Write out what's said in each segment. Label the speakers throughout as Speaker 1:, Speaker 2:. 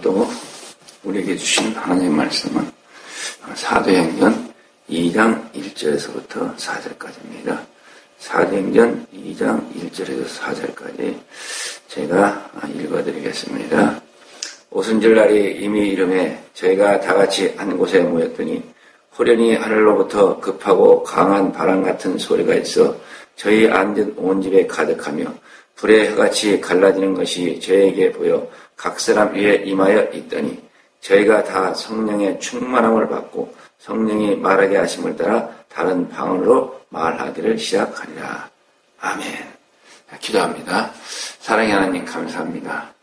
Speaker 1: 또 우리에게 주신 하나님의 말씀은 사도행전 2장 1절에서부터 4절까지입니다. 사도행전 2장 1절에서 4절까지 제가 읽어드리겠습니다. 오순절날이 이미 이름에 저희가 다같이 한 곳에 모였더니 호련히 하늘로부터 급하고 강한 바람 같은 소리가 있어 저희 앉은 온 집에 가득하며 불의 혀같이 갈라지는 것이 저에게 보여 각 사람 위에 임하여 있더니 저희가 다 성령의 충만함을 받고 성령이 말하게 하심을 따라 다른 방언으로 말하기를 시작하리라. 아멘. 기도합니다. 사랑의 하나님 감사합니다.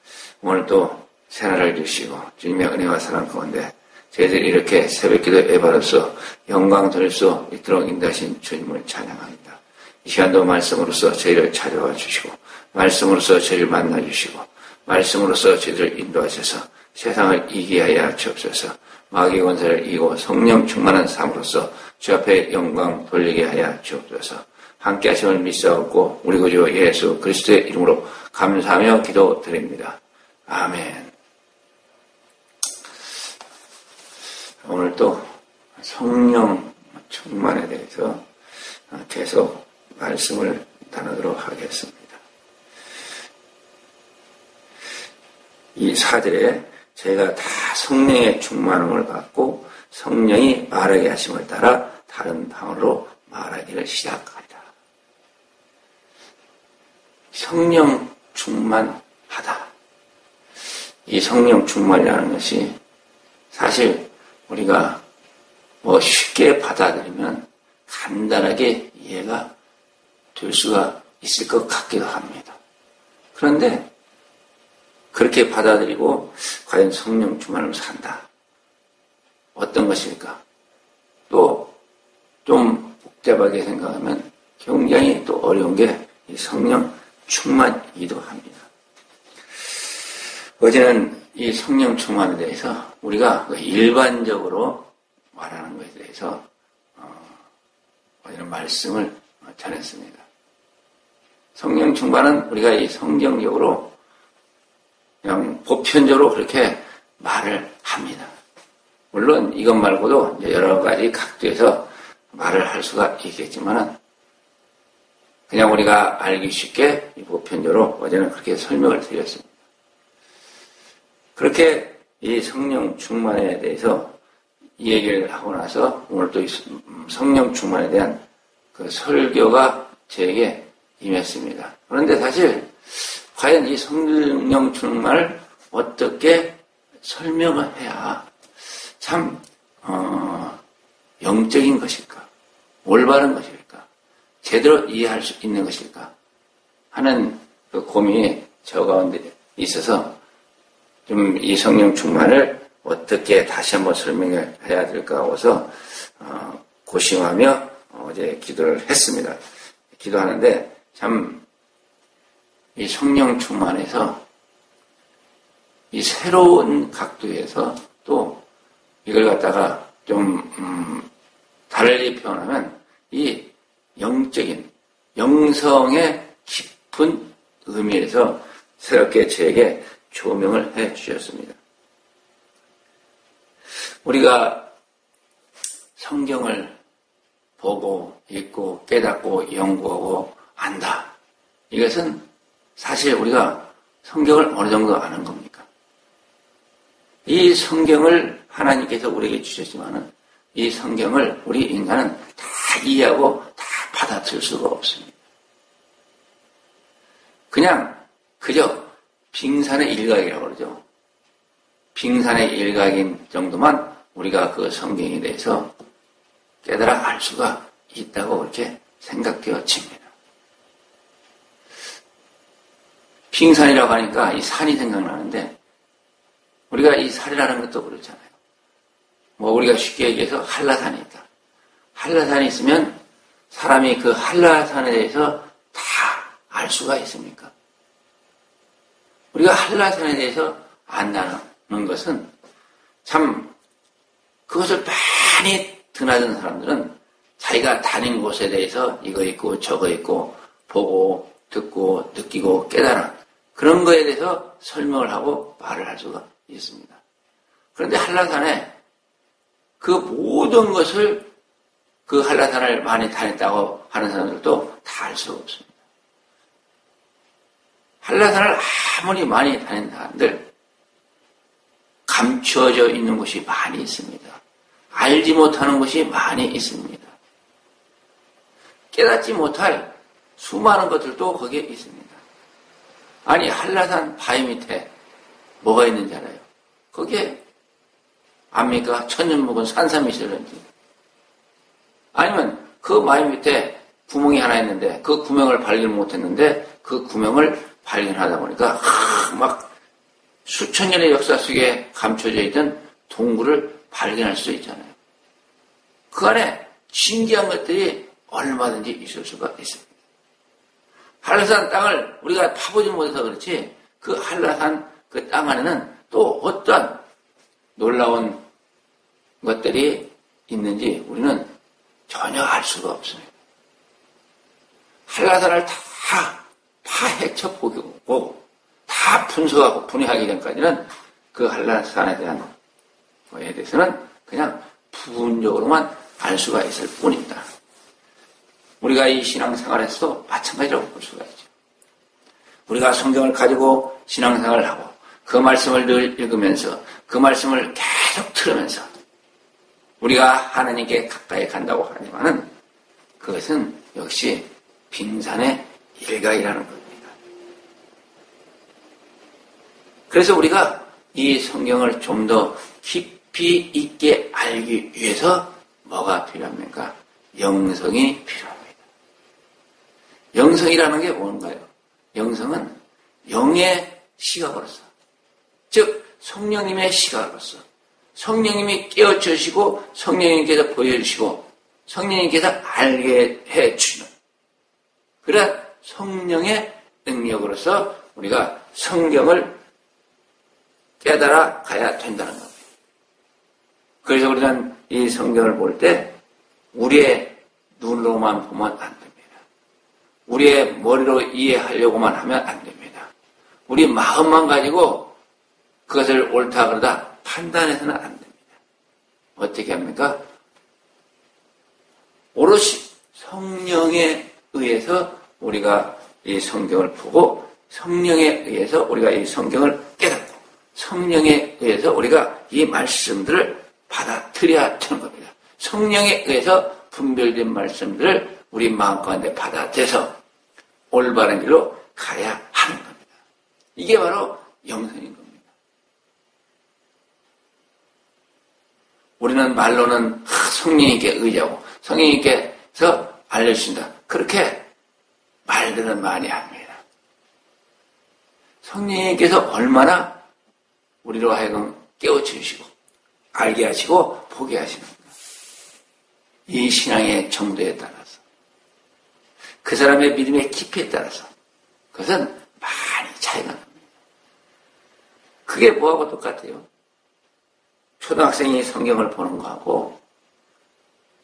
Speaker 1: 오늘 또 새날을 주시고 주님의 은혜와 사랑 가운데 저희들이 이렇게 새벽기도 예배로서 영광 돌릴 수 있도록 인도하신 주님을 찬양합니다. 이 시간도 말씀으로서 저희를 찾아와 주시고 말씀으로서 저희를 만나 주시고 말씀으로서 저희들을 인도하셔서 세상을 이기게 하여 주옵소서. 마귀의 권세를 이기고 성령 충만한 삶으로서 주 앞에 영광 돌리게 하여 주옵소서. 함께 하심을 믿사옵고 우리 구주 예수 그리스도의 이름으로 감사하며 기도드립니다. 아멘. 오늘 또 성령 충만에 대해서 계속 말씀을 나누도록 하겠습니다. 이 4절에 저희가 다 성령의 충만함을 받고 성령이 말하게 하심을 따라 다른 방언으로 말하기를 시작하리라. 성령 충만하다. 이 성령 충만이라는 것이 사실 우리가 쉽게 받아들이면 간단하게 이해가 될 수가 있을 것 같기도 합니다. 그런데 그렇게 받아들이고 과연 성령 충만을 산다. 어떤 것일까? 또 좀 복잡하게 생각하면 굉장히 또 어려운 게 이 성령 충만이기도 합니다. 어제는 이 성령 충만에 대해서 우리가 일반적으로 말하는 것에 대해서 어제는 말씀을 전했습니다. 성령 충만은 우리가 이 성경적으로 그냥 보편적으로 그렇게 말을 합니다. 물론 이것 말고도 이제 여러 가지 각도에서 말을 할 수가 있겠지만은 그냥 우리가 알기 쉽게 보편적으로 어제는 그렇게 설명을 드렸습니다. 그렇게 이 성령 충만에 대해서 이 얘기를 하고 나서 오늘 또 성령 충만에 대한 그 설교가 저에게 임했습니다. 그런데 사실 과연 이 성령 충만을 어떻게 설명을 해야 참 영적인 것일까? 올바른 것일까? 제대로 이해할 수 있는 것일까? 하는 그 고민이 저 가운데 있어서 좀 이 성령 충만을 어떻게 다시 한번 설명해야 될까 하고서 고심하며 어제 기도를 했습니다. 기도하는데 참 이 성령 충만에서 이 새로운 각도에서 또 이걸 갖다가 좀 달리 표현하면 이 영적인 영성의 깊은 의미에서 새롭게 저에게 조명을 해 주셨습니다. 우리가 성경을 보고 읽고 깨닫고 연구하고 안다. 이것은 사실 우리가 성경을 어느 정도 아는 겁니까? 이 성경을 하나님께서 우리에게 주셨지만은 이 성경을 우리 인간은 다 이해하고 다 받아들일 수가 없습니다. 그저 빙산의 일각이라고 그러죠. 빙산의 일각인 정도만 우리가 그 성경에 대해서 깨달아 알 수가 있다고 그렇게 생각되어집니다. 빙산이라고 하니까 이 산이 생각나는데 우리가 이 산이라는 것도 그렇잖아요. 우리가 쉽게 얘기해서 한라산이 있다. 한라산이 있으면 사람이 그 한라산에 대해서 다 알 수가 있습니까? 우리가 한라산에 대해서 안다는 것은 참 그것을 많이 드나든 사람들은 자기가 다닌 곳에 대해서 이거 있고 저거 있고 보고 듣고 느끼고 깨달은 그런 거에 대해서 설명을 하고 말을 할 수가 있습니다. 그런데 한라산에 그 모든 것을 그 한라산을 많이 다녔다고 하는 사람들도 다 알 수가 없습니다. 한라산을 아무리 많이 다닌 사람들 감추어져 있는 곳이 많이 있습니다. 알지 못하는 것이 많이 있습니다. 깨닫지 못할 수많은 것들도 거기에 있습니다. 아니 한라산 바위 밑에 뭐가 있는지 알아요? 거기에 압니까? 천년 묵은 산삼이 있을런지 아니면 그 바위 밑에 구멍이 하나 있는데 그 구멍을 발견 못했는데 그 구멍을 발견하다 보니까 막 수천 년의 역사 속에 감춰져 있던 동굴을 발견할 수 있잖아요. 그 안에 신기한 것들이 얼마든지 있을 수가 있습니다. 한라산 땅을 우리가 파보지 못해서 그렇지 그 한라산 그 땅 안에는 또 어떠한 놀라운 것들이 있는지 우리는 전혀 알 수가 없습니다. 한라산을 다 파헤쳐 보고 다 분석하고 분해하기 전까지는 그 한라산에 대한 거에 대해서는 그냥 부분적으로만 알 수가 있을 뿐입니다. 우리가 이 신앙생활에서도 마찬가지라고 볼 수가 있죠. 우리가 성경을 가지고 신앙생활을 하고 그 말씀을 늘 읽으면서 그 말씀을 계속 들으면서 우리가 하나님께 가까이 간다고 하지만은 그것은 역시 빙산의 일각이라는 겁니다. 그래서 우리가 이 성경을 좀 더 깊이 있게 알기 위해서 뭐가 필요합니까? 영성이 필요합니다. 영성이라는 게 뭔가요? 영성은 영의 시각으로서, 즉 성령님의 시각으로서 성령님이 깨우쳐주시고 성령님께서 보여주시고 성령님께서 알게 해주시는 그런 성령의 능력으로서 우리가 성경을 깨달아 가야 된다는 겁니다. 그래서 우리는 이 성경을 볼 때 우리의 눈으로만 보면 안 됩니다. 우리의 머리로 이해하려고만 하면 안 됩니다. 우리 마음만 가지고 그것을 옳다 그러다 판단해서는 안 됩니다. 어떻게 합니까? 오롯이 성령에 의해서 우리가 이 성경을 보고 성령에 의해서 우리가 이 성경을 깨닫고 성령에 의해서 우리가 이 말씀들을 받아들여야 되는 겁니다. 성령에 의해서 분별된 말씀들을 우리 마음 가운데 받아들여서 올바른 길로 가야 하는 겁니다. 이게 바로 영성인 겁니다. 우리는 말로는 성령님께 의지하고 성령님께서 알려주신다. 그렇게 말들은 많이 합니다. 성령님께서 얼마나 우리로 하여금 깨우쳐주시고 알게 하시고 보게 하시는가. 이 신앙의 정도에 따라서 그 사람의 믿음의 깊이에 따라서 그것은 많이 차이가 납니다. 그게 뭐하고 똑같아요? 초등학생이 성경을 보는 거하고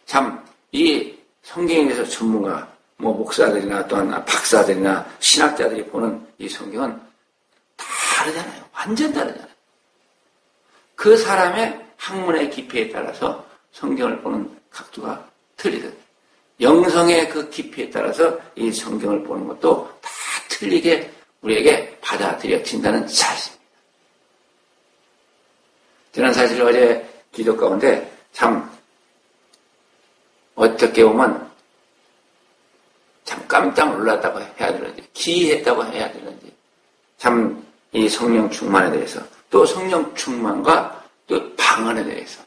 Speaker 1: 참 이 성경에 대해서 전문가 목사들이나 또한 박사들이나 신학자들이 보는 이 성경은 다르잖아요. 완전 다르잖아요. 그 사람의 학문의 깊이에 따라서 성경을 보는 각도가 틀리듯 영성의 그 깊이에 따라서 이 성경을 보는 것도 다 틀리게 우리에게 받아들여진다는 사실입니다. 저는 사실 어제 기도 가운데 참 어떻게 보면 참 깜짝 놀랐다고 해야 되는지 기이했다고 해야 되는지 참 이 성령 충만에 대해서 또 성령 충만과 또 방언에 대해서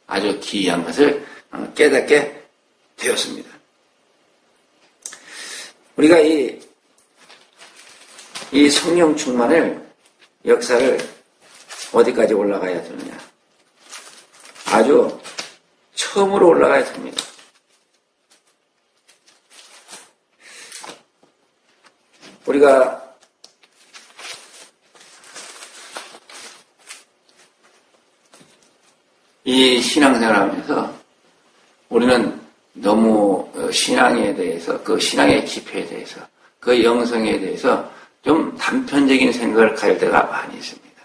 Speaker 1: 아주 기이한 것을 깨닫게 되었습니다. 우리가 이 성령 충만을 역사를 어디까지 올라가야 되느냐? 아주 처음으로 올라가야 됩니다. 우리가 이 신앙생활을 하면서 우리는 너무 신앙에 대해서 그 신앙의 깊이에 대해서 그 영성에 대해서 좀 단편적인 생각을 가질 때가 많이 있습니다.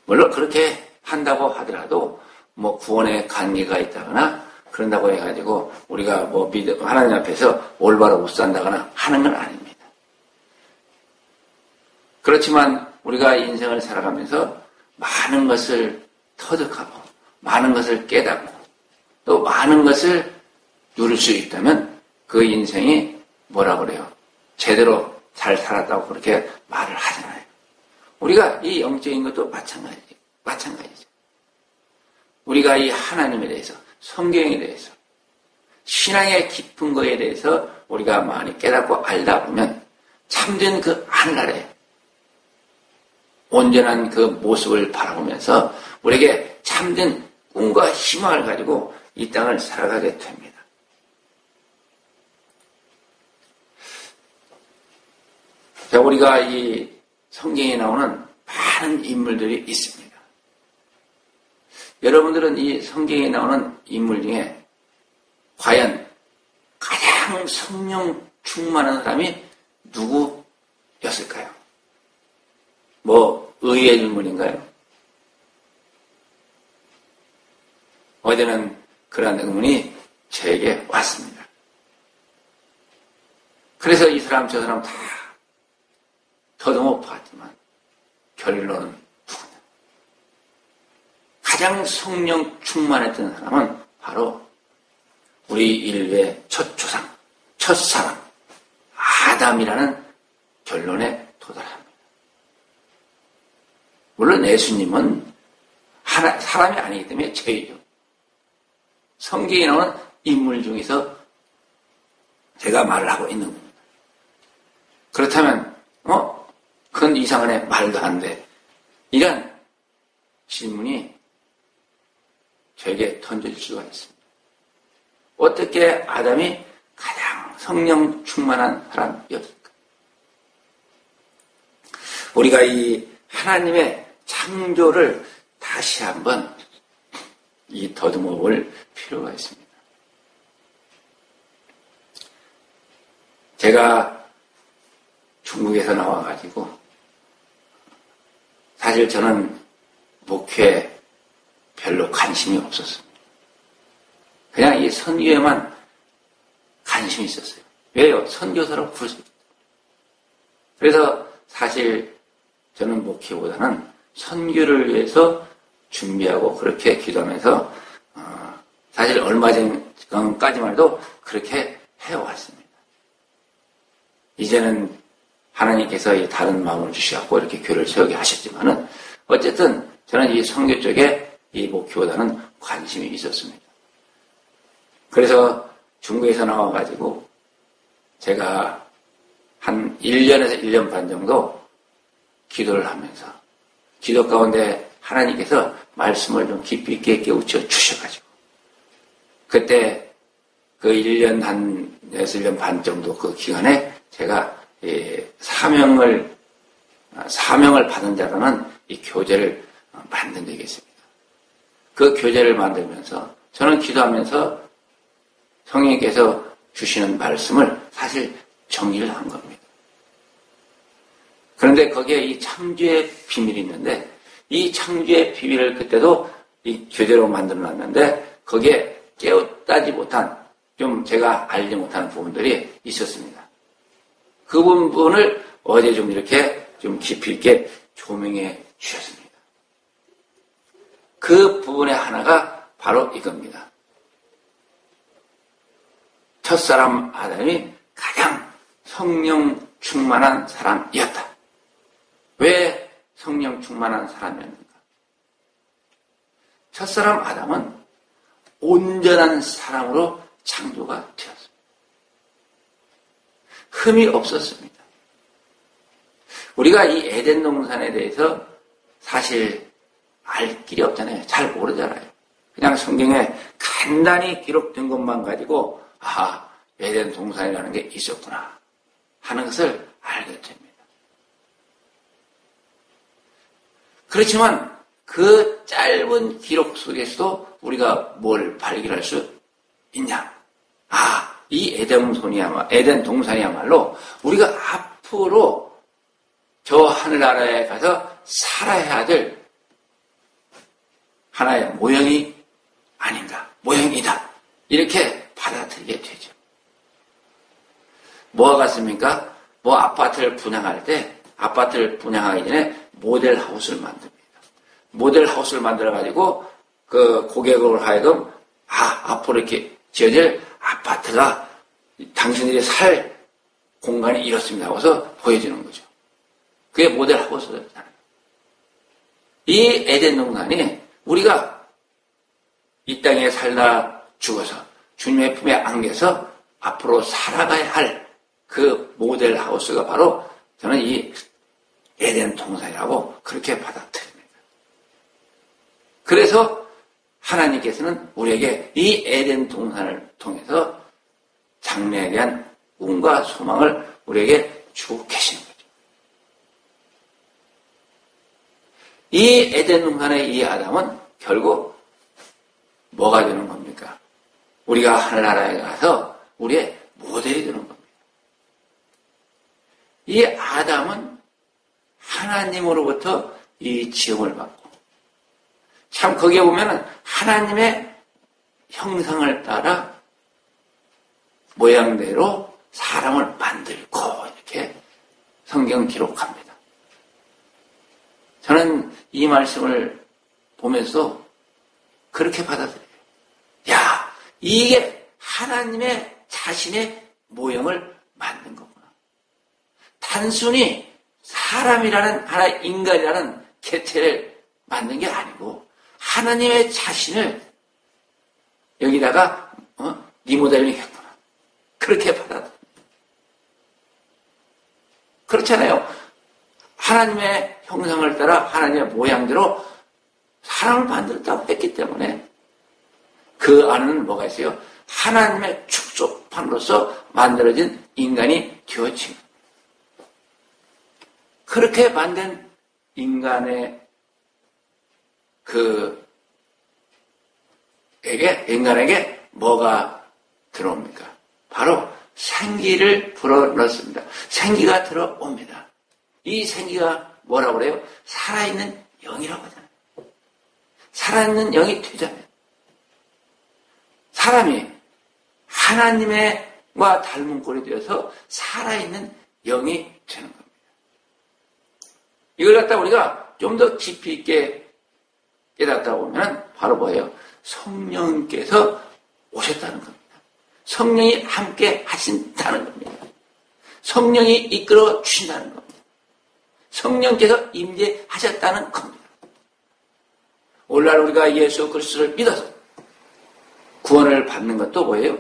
Speaker 1: 물론 그렇게 한다고 하더라도 뭐 구원의 관계가 있다거나 그런다고 해가지고 우리가 뭐 하나님 앞에서 올바로 못 산다거나 하는 건 아닙니다. 그렇지만 우리가 인생을 살아가면서 많은 것을 터득하고 많은 것을 깨닫고 또 많은 것을 누릴 수 있다면 그 인생이 뭐라 그래요? 제대로 잘 살았다고 그렇게 말을 하잖아요. 우리가 이 영적인 것도 마찬가지죠. 우리가 이 하나님에 대해서, 성경에 대해서, 신앙의 깊은 거에 대해서 우리가 많이 깨닫고 알다 보면 참된 그 하늘나라에 온전한 그 모습을 바라보면서 우리에게 참된 꿈과 희망을 가지고 이 땅을 살아가게 됩니다. 자, 우리가 이 성경에 나오는 많은 인물들이 있습니다. 여러분들은 이 성경에 나오는 인물 중에 과연 가장 성령 충만한 사람이 누구였을까요? 뭐 의외의 질문인가요? 어제는 그런 의문이 저에게 왔습니다. 그래서 이 사람 저 사람 다 더듬어 봤지만 결론은 누구냐? 가장 성령 충만했던 사람은 바로 우리 인류의 첫 조상, 첫 사람 아담이라는 결론에 도달합니다. 물론 예수님은 사람이 아니기 때문에 죄이죠. 성경에 나오는 인물 중에서 제가 말을 하고 있는 겁니다. 그렇다면 그건 이상하네, 말도 안 돼. 이런 질문이 저에게 던져질 수가 있습니다. 어떻게 아담이 가장 성령 충만한 사람이었을까? 우리가 이 하나님의 창조를 다시 한번 이 더듬어 볼 필요가 있습니다. 제가 중국에서 나와가지고 사실 저는 목회에 별로 관심이 없었습니다. 그냥 이 선교에만 관심이 있었어요. 왜요? 선교사로 부르셨기 때문에. 그래서 사실 저는 목회보다는 선교를 위해서 준비하고 그렇게 기도하면서 사실 얼마 전까지만 해도 그렇게 해왔습니다. 이제는 하나님께서 다른 마음을 주셔서 이렇게 교회를 세우게 하셨지만은 어쨌든 저는 이 선교 쪽에 이 목회보다는 관심이 있었습니다. 그래서 중국에서 나와가지고 제가 한 1년에서 1년 반 정도 기도를 하면서 기도 가운데 하나님께서 말씀을 좀 깊이 있게 깨우쳐 주셔가지고 그때 그 1년 한 1년 반 정도 그 기간에 제가 사명을 받은 자라는 이 교재를 만든 적이 있습니다. 그 교재를 만들면서 저는 기도하면서 성령께서 주시는 말씀을 사실 정리를 한 겁니다. 그런데 거기에 이 창조의 비밀이 있는데 이 창조의 비밀을 그때도 이 교재로 만들어 놨는데 거기에 깨우다지 못한 좀 제가 알지 못하는 부분들이 있었습니다. 그 부분을 어제 좀 이렇게 좀 깊이 있게 조명해 주셨습니다. 그 부분의 하나가 바로 이겁니다. 첫사람 아담이 가장 성령 충만한 사람이었다. 왜 성령 충만한 사람이었는가? 첫사람 아담은 온전한 사람으로 창조가 되었습니다. 흠이 없었습니다. 우리가 이 에덴 동산에 대해서 사실 알 길이 없잖아요. 잘 모르잖아요. 그냥 성경에 간단히 기록된 것만 가지고 에덴 동산이라는 게 있었구나 하는 것을 알게 됩니다. 그렇지만 그 짧은 기록 속에서도 우리가 뭘 발견할 수 있냐? 이 에덴 동산이야말로 우리가 앞으로 저 하늘나라에 가서 살아야 될 하나의 모형이 아닌가, 모형이다. 이렇게 받아들이게 되죠. 뭐가 같습니까? 뭐 아파트를 분양할 때, 아파트를 분양하기 전에 모델 하우스를 만듭니다. 모델 하우스를 만들어가지고 그 고객으로 하여금 앞으로 이렇게 지어질 아파트가 당신들이 살 공간이 이렇습니다 하고서 보여주는 거죠. 그게 모델 하우스잖아요. 이 에덴 동산이 우리가 이 땅에 살다 죽어서 주님의 품에 안겨서 앞으로 살아가야 할 그 모델 하우스가 바로 저는 이 에덴 동산이라고 그렇게 받아들입니다. 그래서 하나님께서는 우리에게 이 에덴 동산을 통해서 장래에 대한 꿈과 소망을 우리에게 주고 계시는 거죠. 이 에덴 동산의 이 아담은 결국 뭐가 되는 겁니까? 우리가 하늘나라에 가서 우리의 모델이 되는 겁니다. 이 아담은 하나님으로부터 이 지음을 받고, 참 거기에 보면은 하나님의 형상을 따라 모양대로 사람을 만들고 이렇게 성경 기록합니다. 저는 이 말씀을 보면서 그렇게 받아들여요. 야, 이게 하나님의 자신의 모형을 만든 거구나. 단순히 사람이라는 하나의 인간이라는 개체를 만든 게 아니고 하나님의 자신을 여기다가 리모델링 했구나. 그렇게 받아들여요. 그렇잖아요. 하나님의 형상을 따라 하나님의 모양대로 사람을 만들었다고 했기 때문에 그 안에는 뭐가 있어요? 하나님의 축소판으로서 만들어진 인간이 되어진 거예요. 그렇게 만든 인간의 인간에게 뭐가 들어옵니까? 바로 생기를 불어넣습니다. 생기가 들어옵니다. 이 생기가 뭐라고 그래요? 살아있는 영이라고 하잖아요. 살아있는 영이 되잖아요. 사람이 하나님과 닮은 꼴이 되어서 살아있는 영이 되는 겁니다. 이걸 갖다 우리가 좀 더 깊이 있게 깨닫다 보면 바로 뭐예요? 성령께서 오셨다는 겁니다. 성령이 함께 하신다는 겁니다. 성령이 이끌어 주신다는 겁니다. 성령께서 임재하셨다는 겁니다. 오늘날 우리가 예수 그리스도를 믿어서 구원을 받는 것도 뭐예요?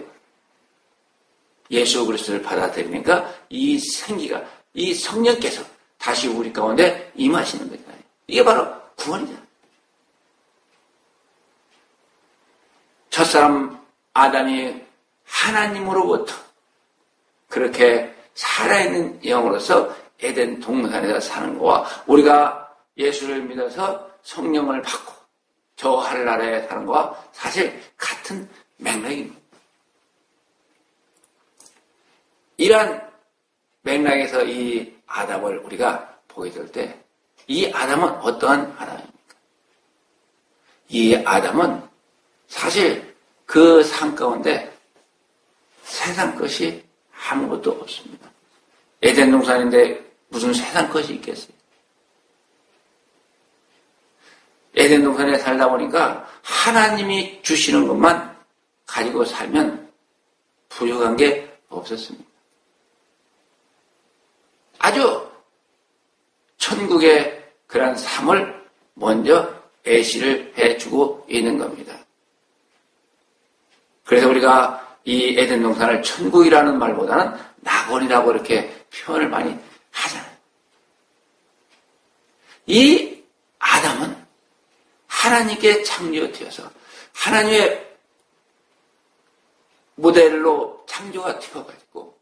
Speaker 1: 예수 그리스도를 받아들이니까 이 생기가, 이 성령께서 다시 우리 가운데 임하시는 거잖아요. 이게 바로 구원이잖아요. 첫사람 아담이 하나님으로부터 그렇게 살아있는 영으로서 에덴 동산에서 사는 거와 우리가 예수를 믿어서 성령을 받고 저 하늘나라에 사는 거와 사실 같은 맥락입니다. 이러한 맥락에서 이 아담을 우리가 보게 될 때 이 아담은 어떠한 아담입니까? 이 아담은 사실 그 삶 가운데 세상 것이 아무것도 없습니다. 에덴 동산인데 무슨 세상 것이 있겠어요? 에덴 동산에 살다 보니까 하나님이 주시는 것만 가지고 살면 부족한 게 없었습니다. 아주 천국의 그런 삶을 먼저 예시를 해주고 있는 겁니다. 그래서 우리가 이 에덴 동산을 천국이라는 말보다는 낙원이라고 이렇게 표현을 많이 하잖아요. 이 아담은 하나님께 창조되어서 하나님의 모델로 창조가 되어가지고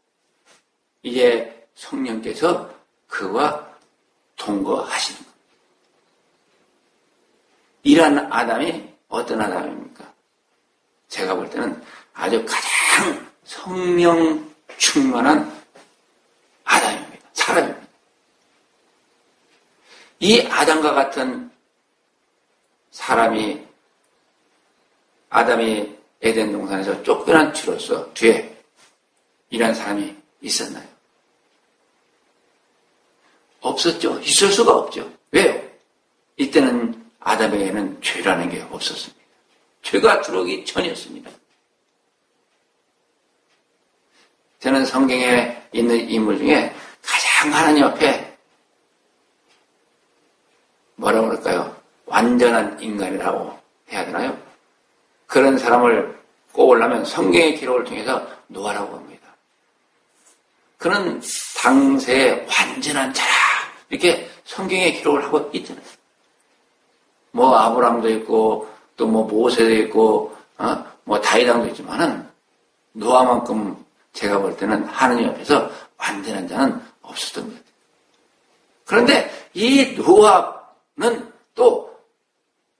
Speaker 1: 이제 성령께서 그와 동거하시는 겁니다. 이러한 아담이 어떤 아담입니까? 제가 볼 때는 아주 가장 성령 충만한 아담입니다. 사람입니다. 이 아담과 같은 사람이 아담이 에덴 동산에서 쫓겨난 뒤로서 뒤에 이런 사람이 있었나요? 없었죠. 있을 수가 없죠. 왜요? 이때는 아담에게는 죄라는 게 없었습니다. 죄가 들어오기 전이었습니다. 저는 성경에 있는 인물 중에 가장 하나님 앞에 뭐라고 그럴까요? 완전한 인간이라고 해야 되나요? 그런 사람을 꼽으려면 성경의 기록을 통해서 노아라고 합니다. 그는 당세의 완전한 자라 이렇게 성경의 기록을 하고 있잖아요. 뭐 아브라함도 있고 또 뭐 모세도 있고 뭐 다윗왕도 있지만은 노아만큼 제가 볼 때는 하느님 앞에서 완전한 자는 없었던 것 같아요. 그런데 이 노아는 또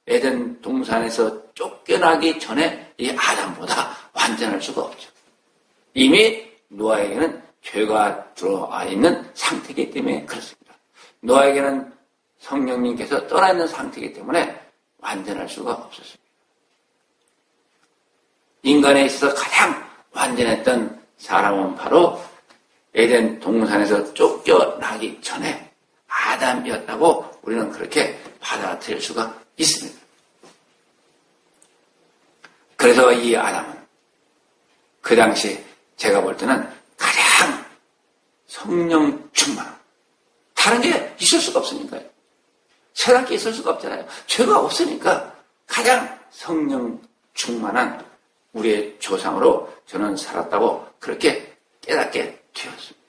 Speaker 1: 에덴 동산에서 쫓겨나기 전에 이 아담보다 완전할 수가 없죠. 이미 노아에게는 죄가 들어와 있는 상태이기 때문에 그렇습니다. 노아에게는 성령님께서 떠나 있는 상태이기 때문에 완전할 수가 없었습니다. 인간에 있어서 가장 완전했던 사람은 바로 에덴 동산에서 쫓겨나기 전에 아담이었다고 우리는 그렇게 받아들일 수가 있습니다. 그래서 이 아담은 그 당시 제가 볼 때는 가장 성령 충만, 다른 게 있을 수가 없으니까요. 세상 게 있을 수가 없잖아요. 죄가 없으니까 가장 성령 충만한 우리의 조상으로 저는 살았다고 그렇게 깨닫게 되었습니다.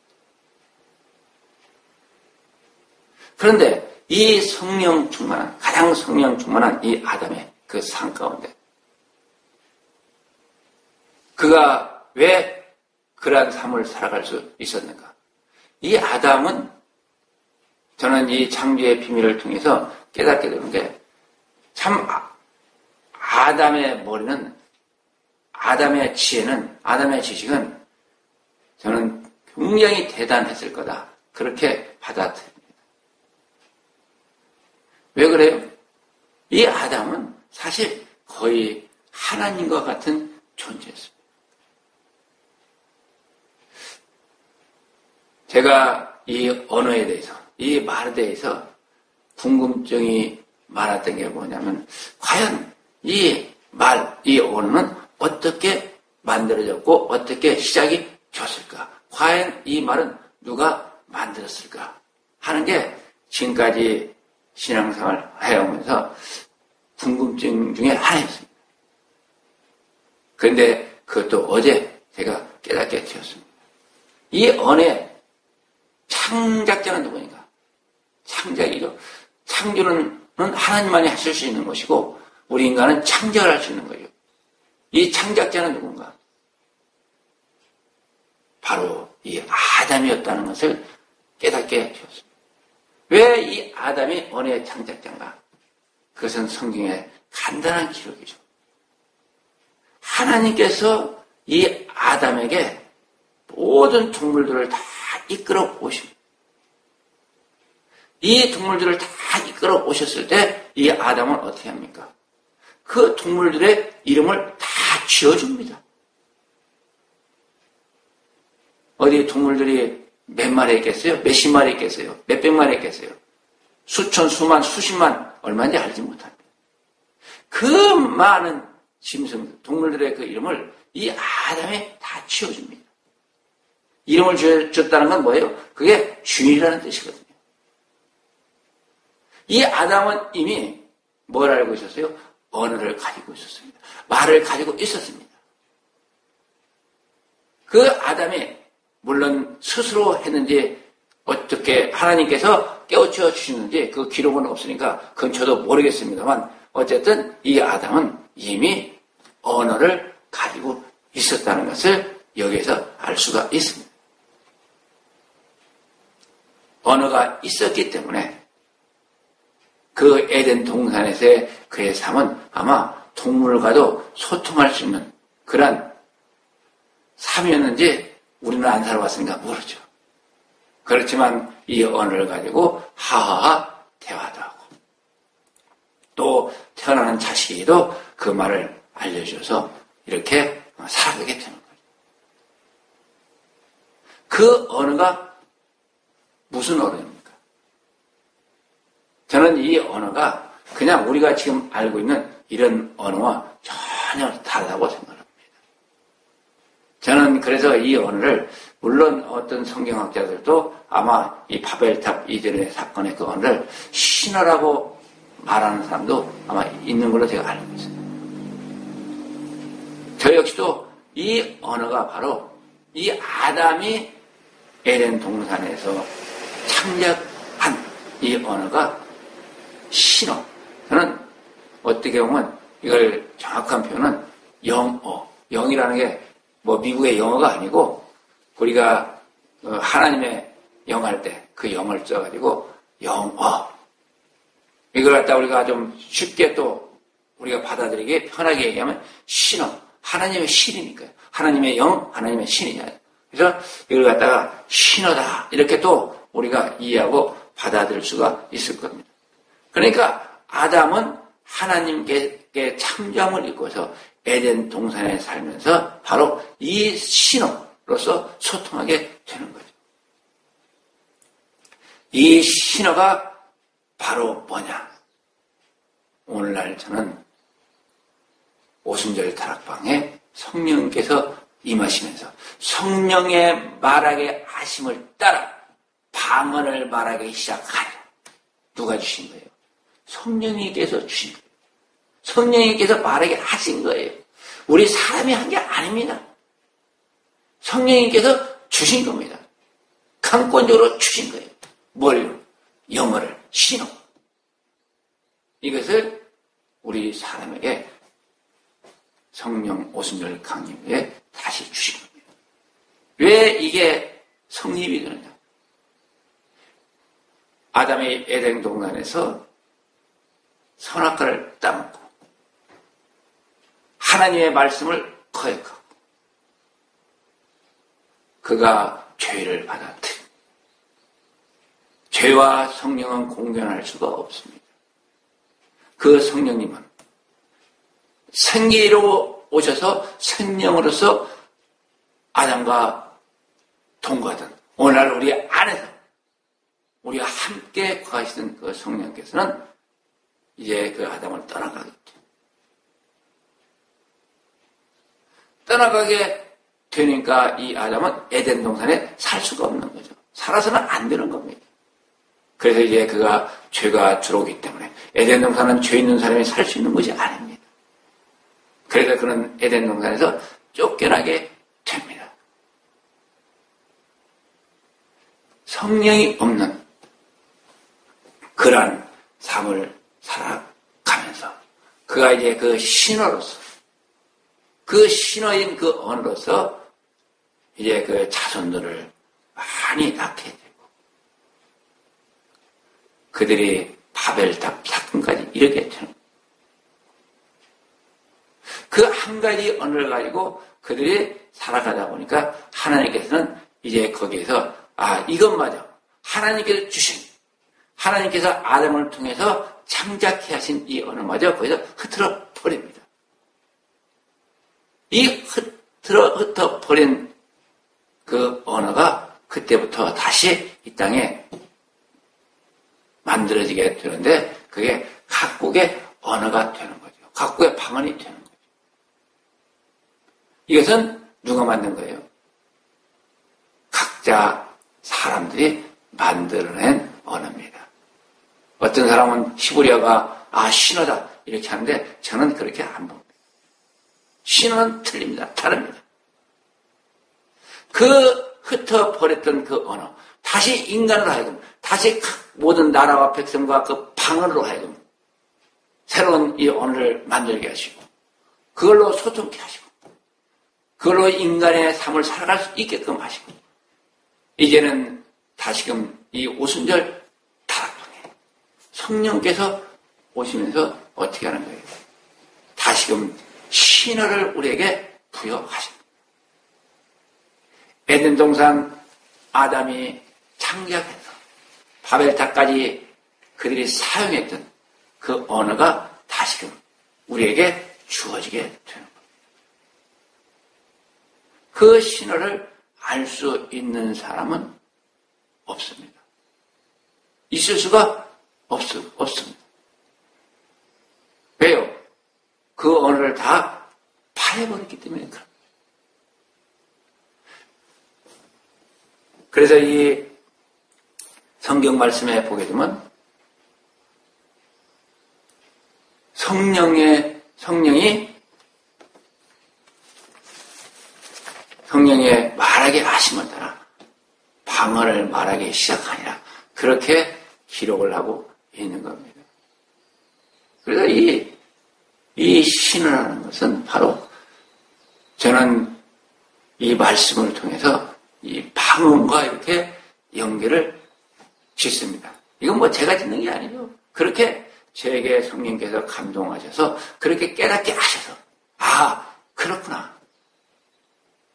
Speaker 1: 그런데 이 성령 충만한, 가장 성령 충만한 이 아담의 그 삶 가운데 그가 왜 그러한 삶을 살아갈 수 있었는가? 이 아담은 저는 이 창조의 비밀을 통해서 깨닫게 되는데 참 아담의 머리는, 아담의 지혜는, 아담의 지식은 저는 굉장히 대단했을 거다. 그렇게 받아들입니다. 왜 그래요? 이 아담은 사실 거의 하나님과 같은 존재였습니다. 제가 이 언어에 대해서, 이 말에 대해서 궁금증이 많았던 게 뭐냐면 과연 이 말, 이 언어는 어떻게 만들어졌고 어떻게 시작이 됐을까? 과연 이 말은 누가 만들었을까? 하는 게 지금까지 신앙생활을 해오면서 궁금증 중에 하나였습니다. 그런데 그것도 어제 제가 깨닫게 되었습니다. 이 언어의 창작자는 누구인가? 창작이죠. 창조는 하나님만이 하실 수 있는 것이고 우리 인간은 창작을 할 수 있는 거예요. 이 창작자는 누군가? 바로 이 아담이었다는 것을 깨닫게 되었습니다. 왜 이 아담이 언어의 창작자인가? 그것은 성경의 간단한 기록이죠. 하나님께서 이 아담에게 모든 동물들을 다 이끌어 오십니다. 이 동물들을 다 이끌어 오셨을 때 이 아담은 어떻게 합니까? 그 동물들의 이름을 다 지어줍니다. 어디 동물들이 몇 마리 있겠어요? 몇십 마리 있겠어요? 몇백 마리 있겠어요? 수천, 수만, 수십만, 얼마인지 알지 못합니다. 그 많은 짐승, 동물들의 그 이름을 이 아담이 다 지어줍니다. 이름을 줬다는 건 뭐예요? 그게 주인이라는 뜻이거든요. 이 아담은 이미 뭘 알고 있었어요? 언어를 가지고 있었습니다. 말을 가지고 있었습니다. 그 아담이 물론 스스로 했는지 어떻게 하나님께서 깨우쳐 주시는지 그 기록은 없으니까 그건 저도 모르겠습니다만 어쨌든 이 아담은 이미 언어를 가지고 있었다는 것을 여기에서 알 수가 있습니다. 언어가 있었기 때문에 그 에덴 동산에서의 그의 삶은 아마 동물과도 소통할 수 있는 그런 삶이었는지 우리는 안 살아봤으니까 모르죠. 그렇지만 이 언어를 가지고 하하하 대화도 하고 또 태어나는 자식에게도 그 말을 알려줘서 이렇게 살아가게 되는 거예요. 그 언어가 무슨 언어입니까? 저는 이 언어가 그냥 우리가 지금 알고 있는 이런 언어와 전혀 다르다고 생각합니다. 저는 그래서 이 언어를 물론 어떤 성경학자들도 아마 이 바벨탑 이전의 사건의 그 언어를 신어라고 말하는 사람도 아마 있는 걸로 제가 알고 있어요. 저 역시도 이 언어가 바로 이 아담이 에덴 동산에서 창작한 이 언어가 신어. 저는 어떻게 보면 이걸 정확한 표현은 영어. 영이라는 게 뭐 미국의 영어가 아니고 우리가 하나님의 영 할 때 그 영을 써가지고 영어. 이걸 갖다 우리가 좀 쉽게 또 우리가 받아들이기 편하게 얘기하면 신어. 하나님의 신이니까요. 하나님의 영, 하나님의 신이잖아요. 그래서 이걸 갖다가 신어다. 이렇게 또 우리가 이해하고 받아들일 수가 있을 겁니다. 그러니까 아담은 하나님께 창조함을 입고서 에덴 동산에 살면서 바로 이 신어로서 소통하게 되는 거죠. 이 신어가 바로 뭐냐? 오늘날 저는 오순절 다락방에 성령께서 임하시면서 성령의 말하게 하심을 따라 방언을 말하기 시작하리라. 누가 주신 거예요? 성령님께서 주신 거예요. 성령님께서 말하게 하신 거예요. 우리 사람이 한 게 아닙니다. 성령님께서 주신 겁니다. 강권적으로 주신 거예요. 뭘요? 영어를, 신호. 이것을 우리 사람에게 성령 오순절 강림에 다시 주신 겁니다. 왜 이게 성립이 되느냐? 아담이 에덴 동산에서 선악과를 따먹고 하나님의 말씀을 거역하고 그가 죄를 받았듯 죄와 성령은 공존할 수가 없습니다. 그 성령님은 생기로 오셔서 생명으로서 아담과 동거하던 오늘날 우리 안에서 우리가 함께 거하시던 그 성령께서는 이제 그 아담을 떠나가겠죠. 떠나가게 되니까 이 아담은 에덴 동산에 살 수가 없는 거죠. 살아서는 안 되는 겁니다. 그래서 이제 그가 죄가 들어오기 때문에 에덴 동산은 죄 있는 사람이 살 수 있는 것이 아닙니다. 그래서 그는 에덴 동산에서 쫓겨나게 됩니다. 성령이 없는 그러한 삶을 살아가면서 그가 이제 그 신호로서 그 신호인 그 언어로서 이제 그 자손들을 많이 낳게 되고 그들이 바벨탑 사건까지 이르게 되는 그 한 가지 언어를 가지고 그들이 살아가다 보니까 하나님께서는 이제 거기에서 이것마저 하나님께서 주신 하나님께서 아담을 통해서 창작해 하신 이 언어마저 거기서 흐트러 버립니다. 이 흩어 버린 그 언어가 그때부터 다시 이 땅에 만들어지게 되는데 그게 각국의 언어가 되는 거죠. 각국의 방언이 되는 거죠. 이것은 누가 만든 거예요? 각자 사람들이 만들어낸 언어입니다. 어떤 사람은 히브리어가 신어다 이렇게 하는데 저는 그렇게 안 봅니다. 신어는 틀립니다. 다릅니다. 그 흩어버렸던 그 언어 다시 인간으로 하여금 다시 모든 나라와 백성과 그 방언으로 하여금 새로운 이 언어를 만들게 하시고 그걸로 소통케 하시고 그걸로 인간의 삶을 살아갈 수 있게끔 하시고 이제는 다시금 이 오순절 다락방에 성령께서 오시면서 어떻게 하는 거예요? 다시금 신호를 우리에게 부여하십니다. 에덴 동산 아담이 창작해서 바벨탑까지 그들이 사용했던 그 언어가 다시금 우리에게 주어지게 되는 겁니다. 그 신호를 알 수 있는 사람은 없습니다. 있을 수가 없습니다. 왜요? 그 언어를 다 팔아버렸기 때문에 그럽니다. 그래서 이 성경 말씀에 보게 되면 성령의 말하게 하심을 따라 방언을 말하기 시작하니라. 그렇게 기록을 하고 있는 겁니다. 그래서 이 신이라는 것은 바로 저는 이 말씀을 통해서 이 방언과 이렇게 연결을 짓습니다. 이건 뭐 제가 짓는 게 아니죠. 그렇게 저에게 성령께서 감동하셔서 그렇게 깨닫게 하셔서 그렇구나.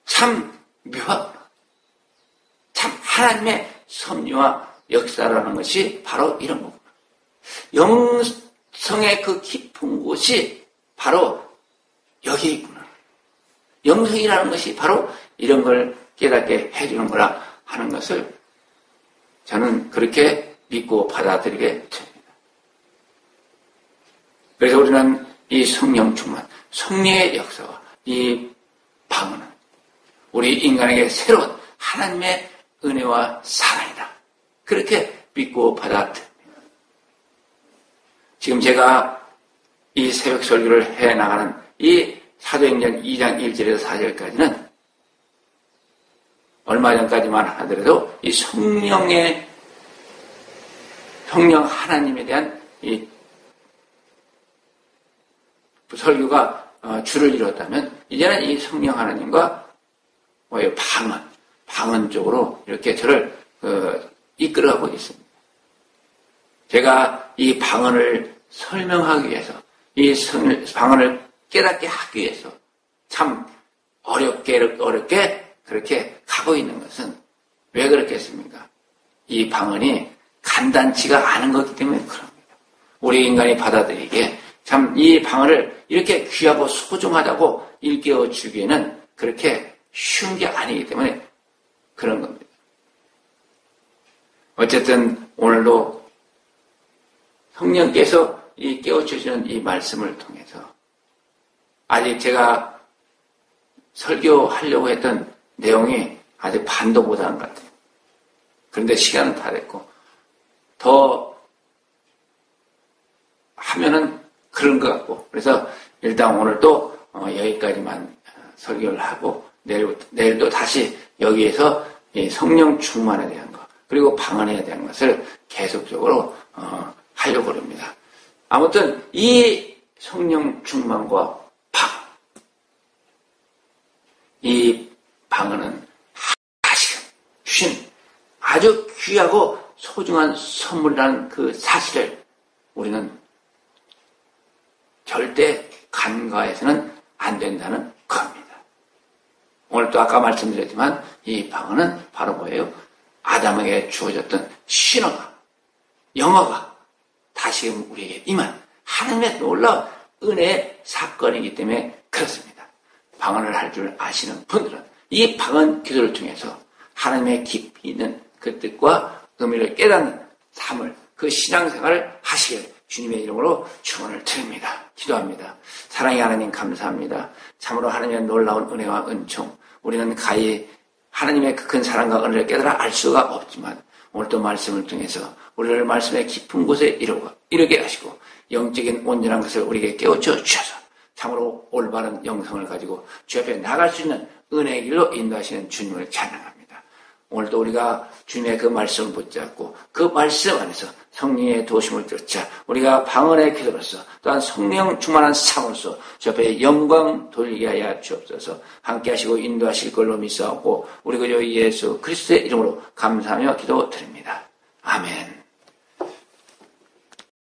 Speaker 1: 참 묘하구나. 참 하나님의 섭리와 역사라는 것이 바로 이런 거구나. 영성의 그 깊은 곳이 바로 여기 있구나. 영성이라는 것이 바로 이런 걸 깨닫게 해주는 거라 하는 것을 저는 그렇게 믿고 받아들이게 됩니다. 그래서 우리는 이 성령 충만, 성령의 역사와 이 방언은 우리 인간에게 새로운 하나님의 은혜와 사랑이다. 그렇게 믿고 받아들입니다. 지금 제가 이 새벽 설교를 해나가는 이 사도행전 2장 1절에서 4절까지는 얼마 전까지만 하더라도 이 성령 하나님에 대한 이 설교가 줄을 이뤘다면 이제는 이 성령 하나님과 방언 쪽으로 이렇게 저를 이끌어가고 있습니다. 제가 이 방언을 설명하기 위해서 이 방언을 깨닫게 하기 위해서 참 어렵게 그렇게 가고 있는 것은 왜 그렇겠습니까? 이 방언이 간단치가 않은 것이기 때문에 그럽니다. 우리 인간이 받아들이기에 참 이 방언을 이렇게 귀하고 소중하다고 일깨워 주기에는 그렇게 쉬운 게 아니기 때문에 그런 겁니다. 어쨌든 오늘도 성령께서 이 깨워주시는 이 말씀을 통해서 아직 제가 설교하려고 했던 내용이 아직 반도 못한 것 같아요. 그런데 시간은 다 됐고 더 하면은 그런 것 같고 그래서 일단 오늘 또 여기까지만 설교를 하고 내일도 다시 여기에서 이 성령 충만에 대한 것 그리고 방언에 대한 것을 계속적으로 하려고 합니다. 아무튼 이 성령 충만과 이 방언은 다시금 주신 아주 귀하고 소중한 선물이라는 그 사실을 우리는 절대 간과해서는 안 된다는 겁니다. 오늘 또 아까 말씀드렸지만 이 방언은 바로 뭐예요? 아담에게 주어졌던 신호가 영어가 다시금 우리에게 임한 하나님의 놀라운 은혜의 사건이기 때문에 그렇습니다. 방언을 할 줄 아시는 분들은 이 방언 기도를 통해서 하나님의 깊이 있는 그 뜻과 의미를 깨닫는 삶을 그 신앙생활을 하시길 주님의 이름으로 축원을 드립니다. 기도합니다. 사랑의 하나님 감사합니다. 참으로 하나님의 놀라운 은혜와 은총 우리는 가히 하나님의 그 큰 사랑과 은혜를 깨달아 알 수가 없지만 오늘 또 말씀을 통해서 우리를 말씀의 깊은 곳에 이르게 하시고 영적인 온전한 것을 우리에게 깨우쳐 주셔서 참으로 올바른 영성을 가지고 주 앞에 나갈 수 있는 은혜의 길로 인도하시는 주님을 찬양합니다. 오늘도 우리가 주님의 그 말씀을 붙잡고 그 말씀 안에서 성령의 도심을 쫓아 우리가 방언의 기도로서 또한 성령 충만한 삶으로서 주 앞에 영광 돌리게 하여 주옵소서. 함께 하시고 인도하실 걸로 믿사옵고 우리 구주 예수 그리스도의 이름으로 감사하며 기도드립니다. 아멘.